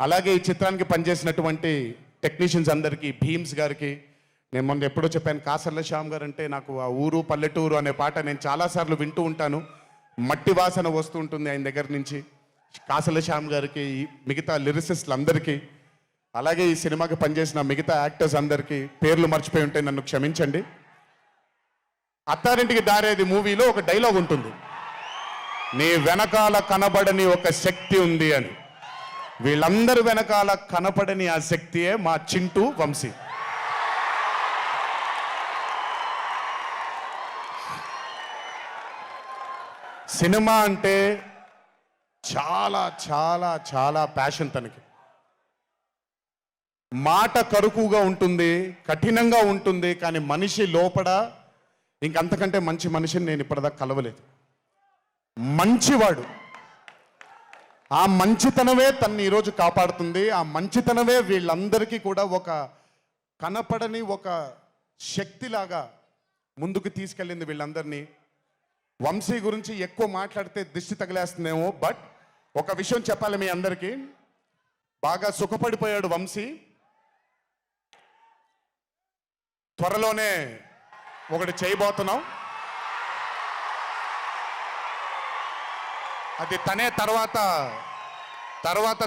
అలాగే ఈ చిత్రానికి పనిచేసినటువంటి టెక్నీషియన్స్ అందరికీ, భీమ్స్ గారికి, నేను మొన్న ఎప్పుడో చెప్పాను, కాసర్ల శ్యామ్ గారు అంటే నాకు ఆ ఊరు పల్లెటూరు అనే పాట నేను చాలాసార్లు వింటూ ఉంటాను. మట్టి వాసన వస్తూ ఉంటుంది ఆయన దగ్గర నుంచి. కాసర్ల శ్యామ్ గారికి, మిగతా లిరిసిస్టులు అందరికీ, అలాగే ఈ సినిమాకి పనిచేసిన మిగతా యాక్టర్స్ అందరికీ పేర్లు మర్చిపోయి ఉంటే నన్ను క్షమించండి. అత్తారింటికి దారేది మూవీలో ఒక డైలాగ్ ఉంటుంది, నీ వెనకాల కనబడని ఒక శక్తి ఉంది అని. వీళ్ళందరి వెనకాల కనపడని ఆ శక్తియే మా చింటూ, వంశీ. సినిమా అంటే చాలా చాలా చాలా ప్యాషన్ తనకి. మాట కరుకుగా ఉంటుంది, కఠినంగా ఉంటుంది, కానీ మనిషి లోపల ఇంకంతకంటే మంచి మనిషిని నేను ఇప్పటిదాకా కలవలేదు. మంచివాడు. ఆ మంచితనమే తన్ని ఈరోజు కాపాడుతుంది. ఆ మంచితనమే వీళ్ళందరికీ కూడా ఒక కనపడని ఒక శక్తిలాగా ముందుకు తీసుకెళ్ళింది వీళ్ళందరినీ. వంశీ గురించి ఎక్కువ మాట్లాడితే దిష్టి తగిలేస్తుందేమో, బట్ ఒక విషయం చెప్పాలి మీ అందరికీ. బాగా సుఖపడిపోయాడు వంశీ. త్వరలోనే ఒకటి చేయబోతున్నాం. అది తనే తర్వాత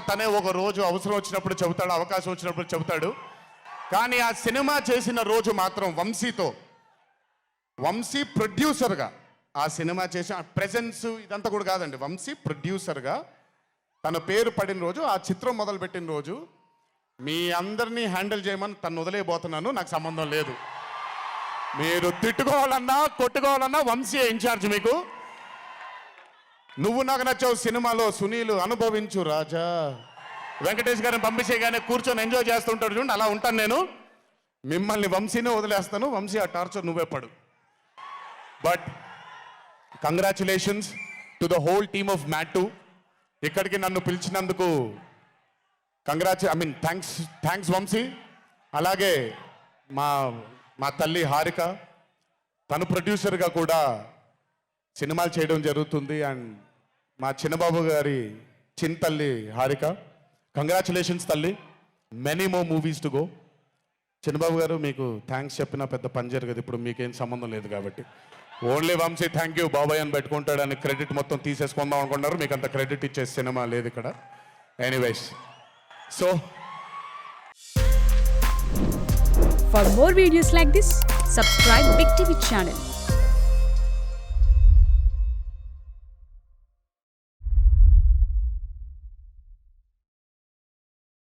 తనే ఒక రోజు అవసరం వచ్చినప్పుడు చెబుతాడు, అవకాశం వచ్చినప్పుడు చెబుతాడు. కానీ ఆ సినిమా చేసిన రోజు మాత్రం వంశీతో, వంశీ ప్రొడ్యూసర్గా ఆ సినిమా చేసిన ప్రెజెన్స్ ఇదంతా కూడా కాదండి, వంశీ ప్రొడ్యూసర్గా తన పేరు పడిన రోజు, ఆ చిత్రం మొదలుపెట్టిన రోజు, మీ అందరినీ హ్యాండిల్ చేయమని తను వదిలేయబోతున్నాను. నాకు సంబంధం లేదు. మీరు తిట్టుకోవాలన్నా కొట్టుకోవాలన్నా వంశీ ఇన్ఛార్జ్ మీకు. నువ్వు నాకు నచ్చావు సినిమాలో సునీల్ అనుభవించు రాజా, వెంకటేష్ గారిని పంపించేగానే కూర్చొని ఎంజాయ్ చేస్తుంటాడు చూడండి, అలా ఉంటాను నేను. మిమ్మల్ని వంశీనే వదిలేస్తాను. వంశీ ఆ టార్చర్ నువ్వే పడు. But congratulations to the whole team of mat 2. ఇక్కడికి నన్ను పిలిచినందుకు థ్యాంక్స్ వంశీ. అలాగే మా తల్లి హారిక, తను ప్రొడ్యూసర్గా కూడా సినిమాలు చేయడం జరుగుతుంది. అండ్ మా చిన్నబాబు గారి తల్లి హారిక, కంగ్రాచులేషన్స్ తల్లి, many more movies to go. Chinnababu గారు మీకు థ్యాంక్స్ చెప్పినా పెద్ద పని జరగదు, ఇప్పుడు మీకేం సంబంధం లేదు కాబట్టి. ఓన్లీ వంశీ థ్యాంక్ యూ బాబాయ్ అని పెట్టుకుంటాడని క్రెడిట్ మొత్తం తీసేసుకుందాం అనుకున్నారు. మీకు అంత క్రెడిట్ ఇచ్చే సినిమా లేదు ఇక్కడ. Anyways, so for more videos like this, subscribe Big TV channel.